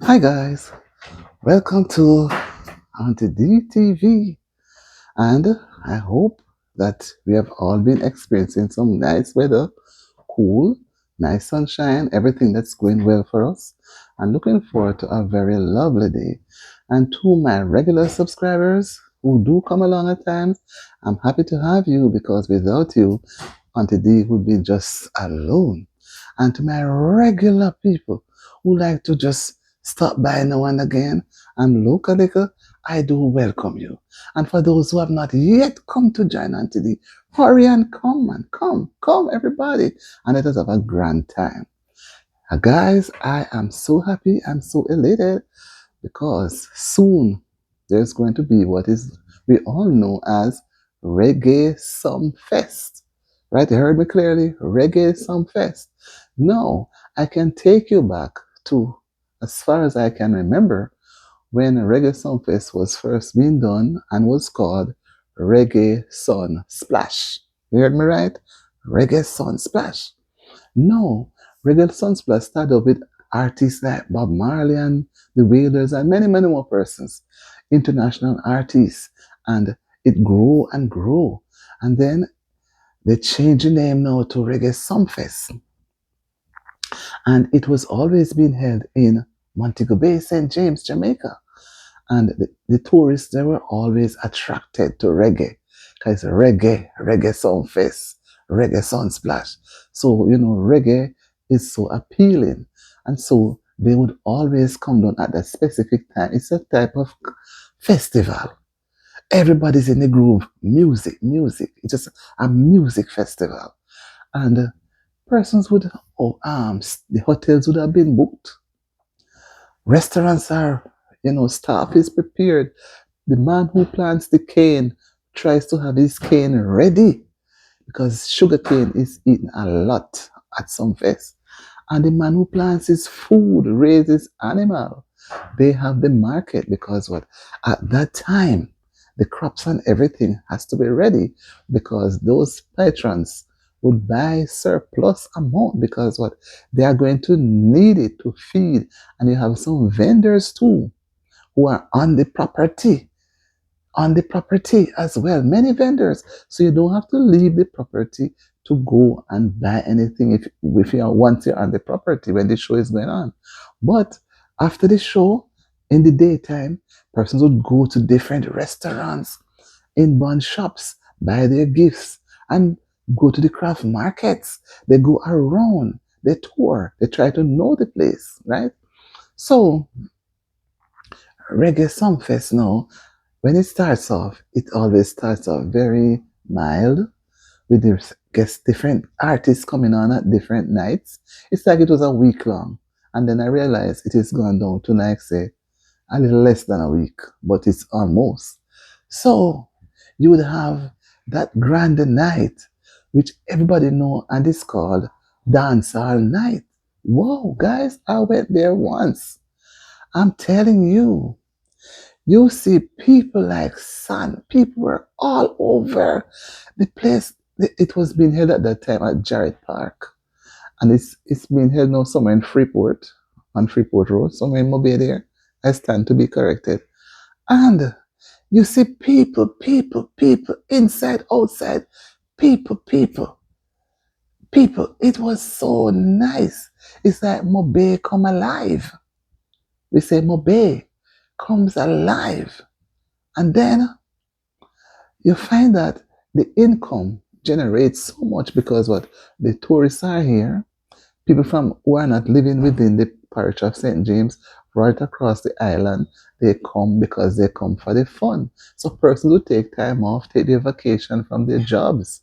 Hi guys, welcome to Auntie D TV, and I hope that we have all been experiencing some nice weather, cool, nice sunshine, everything that's going well for us, and looking forward to a very lovely day. And to my regular subscribers who do come along at times, I'm happy to have you because without you, Auntie D would be just alone. And to my regular people who like to just stop by now and again and look a little, I do welcome you. And for those who have not yet come to join Auntie D, hurry and come and come everybody, and let us have a grand time. Guys, I am so happy, I'm so elated because soon there's going to be what is we all know as Reggae Sumfest. Right? You heard me clearly? Reggae Sumfest. Now, I can take you back to as far as I can remember when Reggae Sumfest was first being done and was called Reggae Sun Splash. You heard me right? Reggae Sun Splash. No, Reggae Sunsplash started with artists like Bob Marley and the Wailers and many, many more persons, international artists. And it grew and grew. And then they changed the name now to Reggae Sumfest. And it was always being held in Montego Bay, St. James, Jamaica. And the tourists, they were always attracted to reggae because reggae sound fest, reggae sound splash. So, reggae is so appealing. And so they would always come down at that specific time. It's a type of festival. Everybody's in the groove. Music. It's just a music festival. And persons would, the hotels would have been booked. Restaurants are, staff is prepared. The man who plants the cane tries to have his cane ready because sugar cane is eaten a lot at some fest. And the man who plants his food, raises animal, they have the market because what? At that time, the crops and everything has to be ready because those patrons would buy surplus amount because what? They are going to need it to feed. And you have some vendors too who are on the property as well. Many vendors. So you don't have to leave the property to go and buy anything if you are once you're on the property when the show is going on. But after the show, in the daytime, persons would go to different restaurants, inbound shops, buy their gifts, and go to the craft markets. They go around, they tour, they try to know the place, right? So Reggae Sumfest now, when it starts off, it always starts off very mild with the guest different artists coming on at different nights. It's like it was a week long. And then I realized it is gone down to like say a little less than a week, but it's almost. So you would have that grand night, which everybody know and it's called Dancehall Night. Whoa, guys, I went there once. I'm telling you, you see people like sun. People were all over the place. It was being held at that time at Jarrett Park. And it's being held now somewhere in Freeport, on Freeport Road, somewhere in Mobile there. I stand to be corrected. And you see people, inside, outside, people. It was so nice. It's like Mobile come alive. We say Mobile comes alive. And then you find that the income generates so much because what the tourists are here, people from who are not living within the parish of St. James, right across the island, they come because they come for the fun. So persons who take time off, take their vacation from their jobs,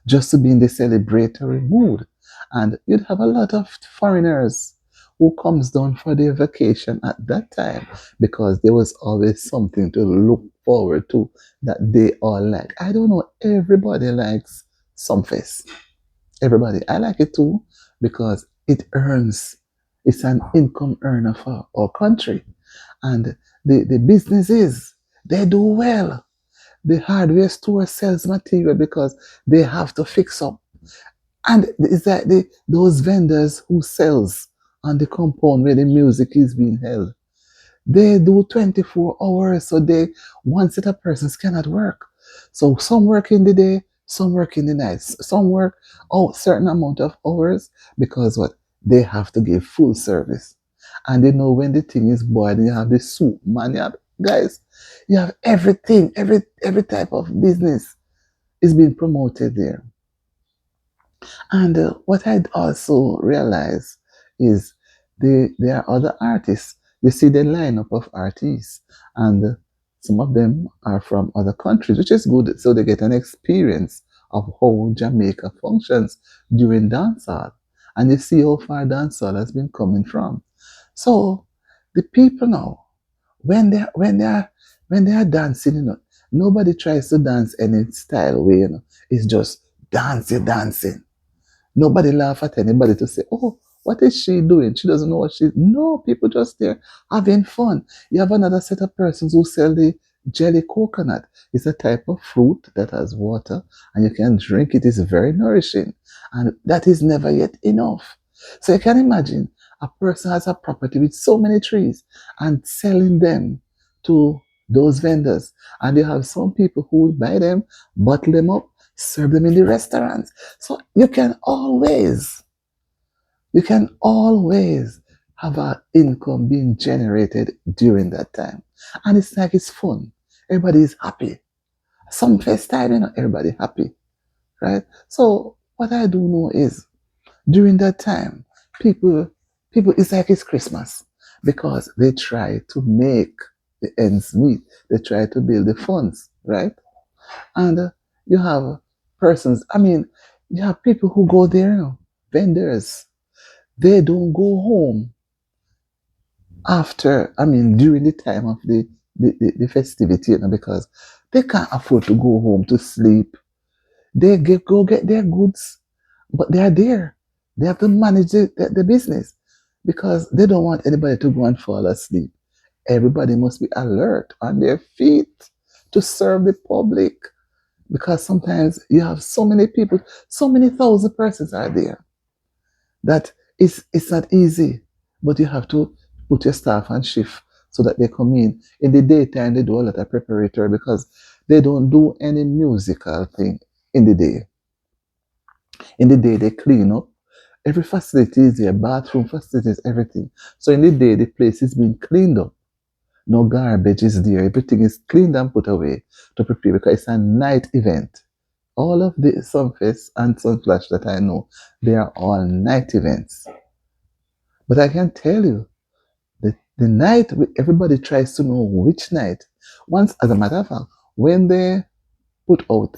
just to be in the celebratory mood. And you'd have a lot of foreigners who comes down for their vacation at that time because there was always something to look forward to that they all like. I don't know, everybody likes Sumfest. Everybody. I like it too because it's an income earner for our country. And the businesses, they do well. The hardware store sells material because they have to fix up. And it's like those vendors who sells on the compound where the music is being held. They do 24 hours, so they one set of persons cannot work. So some work in the day, some work in the nights, some work out certain amount of hours because what they have to give full service, and they know when the thing is boiled, you have the soup, man. You have, guys, you have everything, every type of business is being promoted there. And what I'd also realize is there are other artists. You see the lineup of artists, and some of them are from other countries, which is good. So they get an experience of how Jamaica functions during dancehall, and you see how far dancehall has been coming from. So the people now, when they are dancing, nobody tries to dance any style way. It's just dancing. Nobody laugh at anybody to say, oh, what is she doing? She doesn't know what she's. No, people just there having fun. You have another set of persons who sell the jelly coconut. It's a type of fruit that has water and you can drink it. It's very nourishing. And that is never yet enough. So you can imagine a person has a property with so many trees and selling them to those vendors. And you have some people who will buy them, bottle them up, serve them in the restaurants. So you can always have an income being generated during that time. And it's like it's fun. Everybody is happy. Some first time, everybody happy, right? So what I do know is during that time, people people it's like it's Christmas because they try to make the ends meet. They try to build the funds, right? And you have persons, you have people who go there, vendors. They don't go home after, during the time of the festivity, because they can't afford to go home to sleep. Go get their goods, but they are there. They have to manage the business because they don't want anybody to go and fall asleep. Everybody must be alert on their feet to serve the public because sometimes you have so many people, so many thousand persons are there that it's not easy, but you have to put your staff on shift so that they come in. In the daytime, they do a lot of preparatory because they don't do any musical thing in the day. In the day, they clean up. Every facility is there, bathroom facilities, everything. So in the day, the place is being cleaned up. No garbage is there. Everything is cleaned and put away to prepare because it's a night event. All of the Sumfest and Sunflash that I know, they are all night events. But I can tell you, the night, everybody tries to know which night. Once, as a matter of fact, when they put out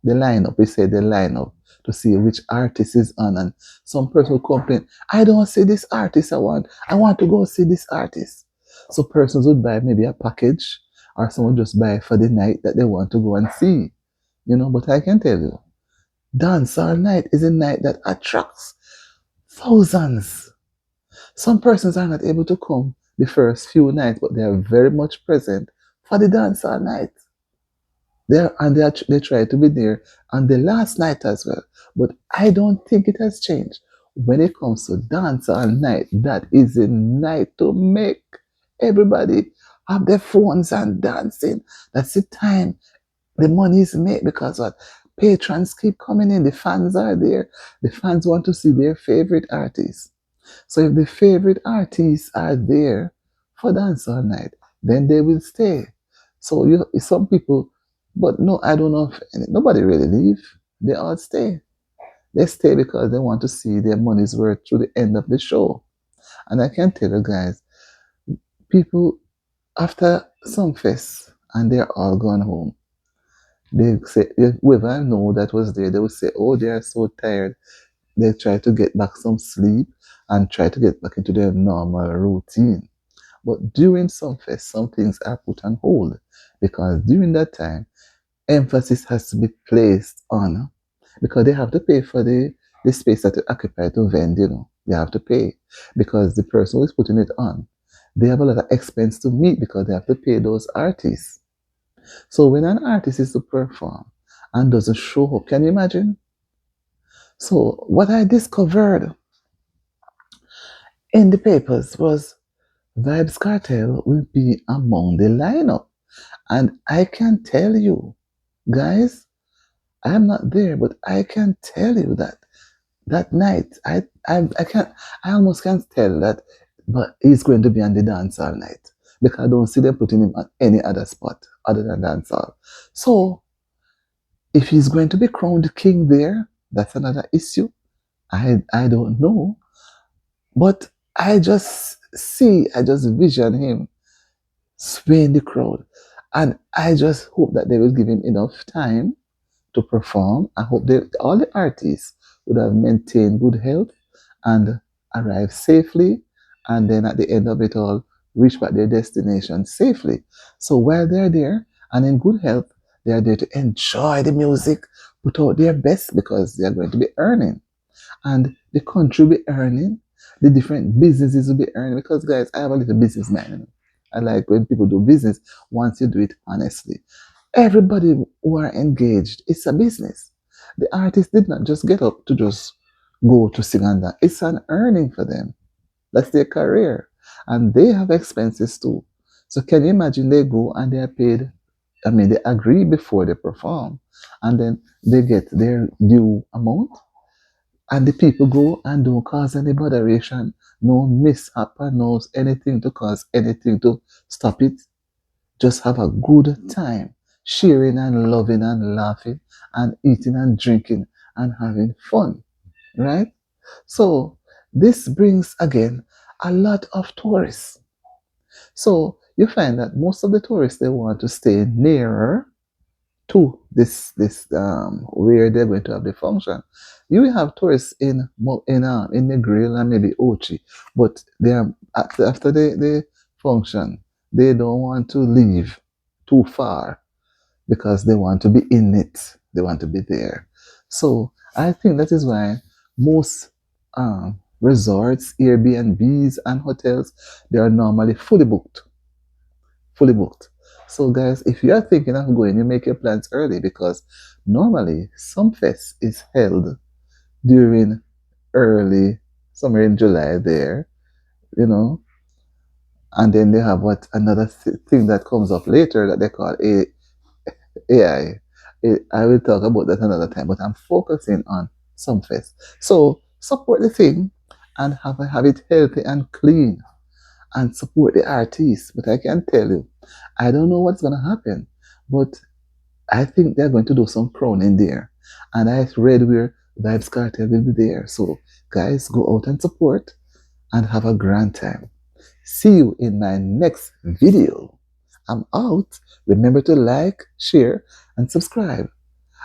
the lineup, we say the lineup to see which artist is on, and some person will complain, I don't see this artist I want to go see this artist. So persons would buy maybe a package, or someone just buy for the night that they want to go and see. But I can tell you, dancehall night is a night that attracts thousands. Some persons are not able to come the first few nights, but they are very much present for the dancehall night. They try to be there on the last night as well. But I don't think it has changed. When it comes to dancehall night, that is a night to make everybody have their phones and dancing. That's the time the money is made because what? Patrons keep coming in. The fans are there. The fans want to see their favorite artists. So if the favorite artists are there for dancehall night, then they will stay. So some people, but no, I don't know if nobody really leave. They all stay. They stay because they want to see their money's worth through the end of the show. And I can tell you guys, people after Sumfest and they're all gone home, they say whoever I know that was there, they will say, "Oh, they are so tired." They try to get back some sleep and try to get back into their normal routine. But during Sumfest, some things are put on hold because during that time, emphasis has to be placed on because they have to pay for the space that they occupy to vend. They have to pay because the person who is putting it on, they have a lot of expense to meet because they have to pay those artists. So when an artist is to perform and doesn't show up, can you imagine? So what I discovered in the papers was Vybz Kartel will be among the lineup. And I can tell you, guys, I'm not there, but I can tell you that that night, I can't, I almost can't tell that, but he's going to be on the dancehall night because I don't see them putting him on any other spot other than dancehall. So if he's going to be crowned king there, that's another issue. I don't know, but I just vision him swaying the crowd, and I just hope that they will give him enough time to perform. I hope that all the artists would have maintained good health and arrive safely, and then at the end of it all, reach back their destination safely. So while they're there and in good health, they are there to enjoy the music, put out their best because they are going to be earning, and the country will be earning, the different businesses will be earning. Because guys, I have a little business man. I like when people do business once you do it honestly. Everybody who are engaged, it's a business. The artist did not just get up to just go to sing and dance. It's an earning for them. That's their career. And they have expenses too. So can you imagine they go and they are paid, I mean, they agree before they perform, and then they get their due amount, and the people go and don't cause any moderation, no mishap, no anything to cause anything to stop it. Just have a good time, sharing and loving and laughing and eating and drinking and having fun, right? So this brings again a lot of tourists. So you find that most of the tourists they want to stay nearer to this where they're going to have the function. You will have tourists in the grill and maybe Ochi, but they are after the function, they don't want to leave too far because they want to be in it. They want to be there. So I think that is why most resorts, Airbnbs, and hotels they are normally fully booked. Fully booked. So guys, if you are thinking of going, you make your plans early because normally Sumfest is held during early somewhere in July there, you know, and then they have what another thing that comes up later that they call a AI. I will talk about that another time, but I'm focusing on Sumfest. So support the thing and have it healthy and clean and support the artists. But I can tell you, I don't know what's gonna happen, but I think they're going to do some crowning there. And I read where Vybz Kartel will be there. So guys, go out and support and have a grand time. See you in my next video. I'm out. Remember to like, share, and subscribe.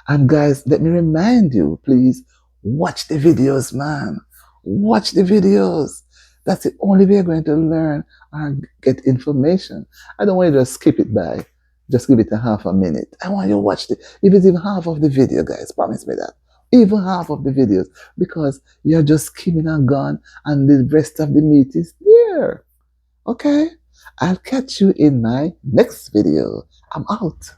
And guys, let me remind you, please watch the videos, man. Watch the videos. That's the only way you're going to learn and get information. I don't want you to just skip it by. Just give it a half a minute. I want you to watch it. If it's even half of the video, guys, promise me that. Even half of the videos. Because you're just skimming and gone and the rest of the meat is there. Okay? I'll catch you in my next video. I'm out.